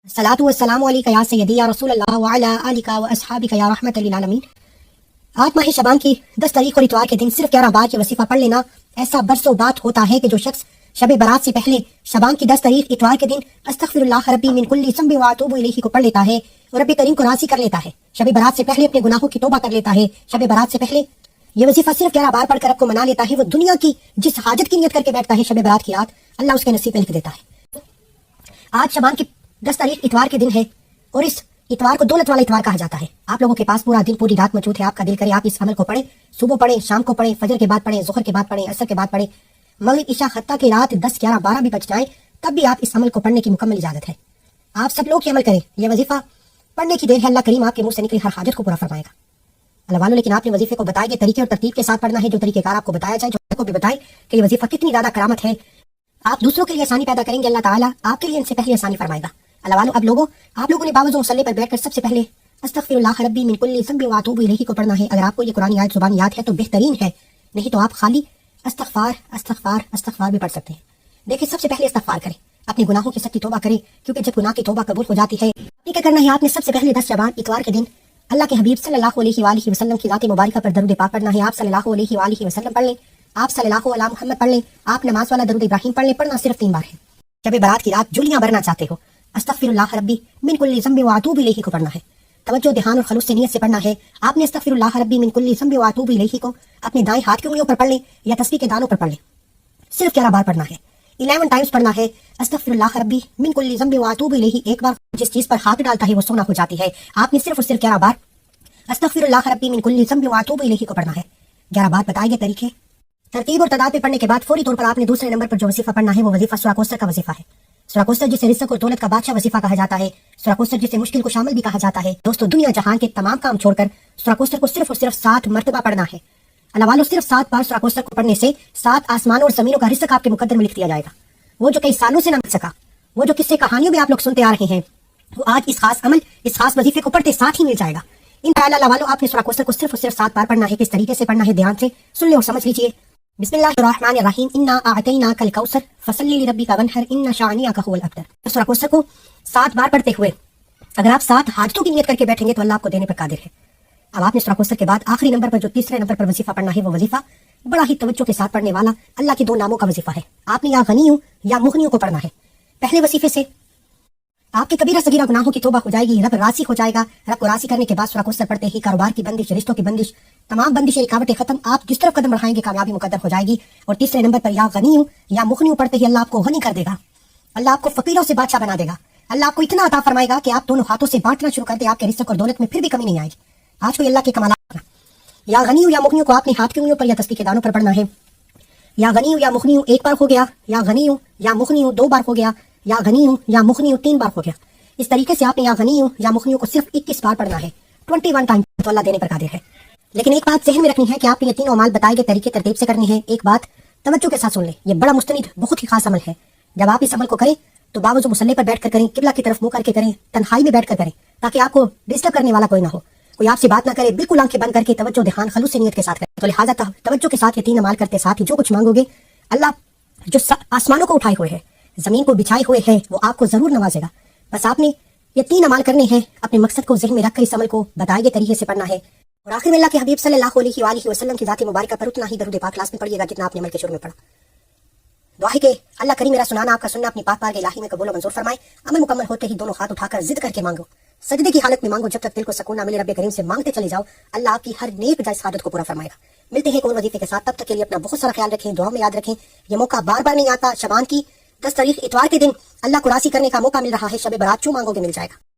सलातु वस्सलामु अलैका या सय्यदी या रसूल अल्लाह व अला आलिका व अस्हाबिका या रहमतल लिल आलमीन। 8 माह शबान की 10 तारीख और इतवार के दिन सिर्फ 11 बार ये वसीफा पढ़ लेना ऐसा बरसों बात होता है कि जो शख्स शब बारात से पहले शबान की 10 तारीख इतवार के दिन अस्तगफिरुल्लाह रब्बी मिन कुल्ली ज़ंबि व अतूबु इलैहि को पढ़ लेता है और रब्बी करीम को राज़ी कर लेता है, शब बारात से पहले अपने गुनाहों की तौबा कर लेता है, शब बारात से पहले ये वजीफा सिर्फ 11 बार पढ़कर आपको मना लेता है, वो दुनिया की जिस हाजत की नियत करके बैठता है शब बारात की रात अल्लाह उसके नसीब में लिख देता है। आज शबान की 10 तारीख इतवार के दिन है और इस इतवार को दौलत वाला इतवार कहा जाता है। आप लोगों के पास पूरा दिन पूरी रात मौजूद है, आपका दिल करे आप इस अमल को पढ़ें, सुबह पढ़ें, शाम को पढ़ें, फजर के बाद पढ़ें, ज़ोहर के बाद पढ़ें, असर के बाद पढ़ें, मगरिब इशा हत्ता की रात 10, 11, 12 भी बच जाए तब भी आप इस अमल को पढ़ने की मुकम्मल इजाजत है। आप सब लोग ये अमल करें, यह वजीफा पढ़ने की देर है अल्लाह करीम आपके मुंह से निकली हर हाजत को पूरा फरमाएगा। अल्लाह वालों, लेकिन आपने वजीफे को बताए गए तरीके और तरतीब के साथ पढ़ना है, जो तरीकेकार आपको बताया जाए, जो आपको भी बताए कि ये वजीफा कितनी ज्यादा करामत है। आप दूसरों के लिए आसानी पैदा करेंगे, अल्लाह ताला आपके लिए इनसे पहले आसानी फरमाएगा। अल्लाह वालों, अब आप लोगों ने बावजूद मुसल्ले पर बैठकर सबसे पहले अस्तगफिरुल्लाह रब्बी मिन कुल्ली ज़ंबि व अतूबु इलैहि को पढ़ना है। अगर आपको ये कुरानी आयत जुबान याद है तो बेहतरीन है, नहीं तो आप खाली अस्तगफार अस्तगफार अस्तगफार भी पढ़ सकते हैं। देखिए, सबसे पहले इस्तगफार करें, अपने गुनाहों की सच्ची तौबा करें, क्योंकि जब गुनाह की तौबा कबूल हो जाती है क्या करना है, आपने सबसे पहले 10 शबान इतवार के दिन अल्लाह के हबीब सल्लल्लाहु अलैहि वसल्लम की ज़ात मुबारका पर दरूद पाक पढ़ना है। आप सल्लल्लाहु अलैहि वसल्लम पढ़ लें, आप सल्लल्लाहु अला मुहम्मद पढ़ लें, आप नमाज वाला दरूद इब्राहिम पढ़ लें। पढ़ना सिर्फ 3 बार है। जब बारात की रात जुलियां भरना चाहते हो, अस्तगफिरुल्लाह रब्बी मिन कुल्ली ज़ंबि व अतूबु इलैहि को पढ़ना है। तवज्जो, ध्यान और खलूस से नियत से पढ़ना है। आपने अस्तगफिरुल्लाह रब्बी मिन कुल्ली ज़ंबि व अतूबु इलैहि को अपने दाएं हाथ की उंगलियों पर पढ़ लें या तस्बीह के दानों पर पढ़ लें। सिर्फ 11 बार पढ़ना है, 11 टाइम्स पढ़ना है। अस्तगफिरुल्लाह रब्बी मिन कुल्ली ज़ंबि व अतूबु इलैहि, एक बार जिस चीज पर हाथ डालता है वो सोना हो जाती है। आपने सिर्फ और सिर्फ 11 बार अस्तगफिरुल्लाह रब्बी मिन कुल्ली ज़ंबि व अतूबु इलैहि को पढ़ना है। 11 बार बताए गए तरीके, तरतीब और तदाद पे पढ़ने के बाद फौरी तौर पर आपने दूसरे नंबर पर जो वजीफा पढ़ना है वो वजीफा सूरा कौसर का वजीफा है। सूरा कौसर जिसे रिज़्क़ और दौलत का बादशाह वजीफा कहा जाता है, सूरा कौसर जिसे मुश्किल को शामिल भी कहा जाता है। दोस्तों, दुनिया जहान के तमाम काम छोड़कर सूरा कौसर को सिर्फ और सिर्फ 7 मरतबा पढ़ना है। अल्लाह वालों, सिर्फ 7 बार सूरा कौसर को पढ़ने से 7 आसमानों और जमीनों का रिज़्क़ आपके मुकद्दर में लिख दिया जाएगा। वो जो कई सालों से न मिल सका, वो जो किस्से कहानियों में आप लोग सुनते आ रहे हैं, वो आज इस खास अमल, इस खास वजीफे को पढ़ते साथ ही मिल जाएगा। इन अल्लाह वालों, आपने सूरा कौसर को सिर्फ और सिर्फ 7 बार पढ़ना है। किस तरीके से पढ़ना है, ध्यान से सुन ले और समझ लीजिए। बिस्मिल्लाहिर्रहमानिर्रहीम, इन्ना अअतैना कल कौसर फसल्लि लिरब्बिका वन्हर इन्ना शानिअका हुवल अब्तर। सूरा कौसर को 7 बार पढ़ते हुए अगर आप 7 हाजतों की नियत करके बैठेंगे तो अल्लाह आपको देने पर कादिर है। अब आपने सूरा कौसर के बाद आखिरी नंबर पर जो तीसरे नंबर पर वजीफा पढ़ना है वो वजीफा बड़ा ही तवज्जो के साथ पढ़ने वाला अल्लाह के 2 नामों का वजीफा है। आपने या गनीयू या मुगनियू को पढ़ना है। पहले वजीफे से आपके कबीरा सगीरा गुनाहों की तौबा हो जाएगी, रब रासी हो जाएगा। रब को रासी करने के बाद सूरा कौसर पढ़ते ही कारोबार की बंदिश, रिश्तों की बंदिश, तमाम बंदिशें, रुकावटें खत्म। आप जिस तरफ कदम बढ़ाएंगे कामयाबी मुकद्दर हो जाएगी। और तीसरे नंबर पर या गनीयू या मुगनियू पढ़ते ही अल्लाह आपको गनी कर देगा, अल्लाह आपको फकीरों से बादशाह बना देगा। अल्लाह आपको इतना अता फरमाएगा कि आप दोनों हाथों से बांटना शुरू कर दे, आपके रिज़्क़ और दौलत में फिर भी कमी नहीं आएगी। आज कोई अल्लाह के कमाल। या गनीयू या मुगनियू को आपने हाथ की उंगलियों पर या तस्बीह के दानों पर पढ़ना है। या गनीयू या मुगनियू 1 बार हो गया, या गनीयू या मुगनियू 2 बार हो गया, या गनीयू या मुगनियू 3 बार हो गया। इस तरीके से आपने या गनीयू या मुगनियू को सिर्फ 21 बार पढ़ना है। 21 टाइम तो अल्लाह देने पर कादिर है। लेकिन एक बात ज़हन में रखनी है कि आपने ये तीनों अमाल बताए गए तरीके तरतीब से करनी है। एक बात तवज्जो के साथ सुन ले, ये बड़ा मुस्तनिद बहुत ही खास अमल है। जब आप इस अमल को करें तो बावजूद मुसल्ले पर बैठकर करें, किबला की तरफ मुंह करके करें, तन्हाई में बैठकर करें, ताकि आपको डिस्टर्ब करने वाला कोई ना हो, कोई आपसे बात ना करे। बिल्कुल आंखें बंद करके तवज्जो, ध्यान, खलूस से नियत के साथ करें। तो लिहाजा तवज्जो के साथ ये 3 अमाल करते साथ ही जो कुछ मांगोगे अल्लाह जो आसमानों को उठाए हुए है, जमीन को बिछाए हुए है, वो आपको जरूर नवाजेगा। बस आपने ये 3 अमाल करने हैं। अपने मकसद को ज़हन में रखकर इस अमल को बताए गए तरीके से पढ़ना है। और आखिर में अल्लाह के हबीब सल्लल्लाहु अलैहि वसल्लम की ज़ात मुबारका पर उतना ही दरूद पाक क्लास में पढ़िएगा जितना आपने अमल के शुरू में पढ़ा। दुआ है कि अल्लाह करीम मेरा सुनाना, आपका सुनना अपनी पाक बारगाह इलाही में कबूल और मंजूर फरमाए। अमल मुकम्मल होते ही दोनों हाथ उठाकर जिद करके मांगो, सजदे की हालत में मांगो, जब तक दिल को सुकून ना मिले। रब्बे करीम से मांगते चले जाओ, अल्लाह आपकी हर नेक जायज़ हाजत को पूरा फरमाएगा। मिलते हैं कौन वजीफे के साथ, तब तक के लिए अपना बहुत सारा ख्याल रखें, दुआ में याद रखें। ये मौका बार बार नहीं आता। शबान की 10 तारीख इतवार के दिन अल्लाह को रासी करने का मौका मिल रहा है। शब बारात जो मांगोगे मिल जाएगा।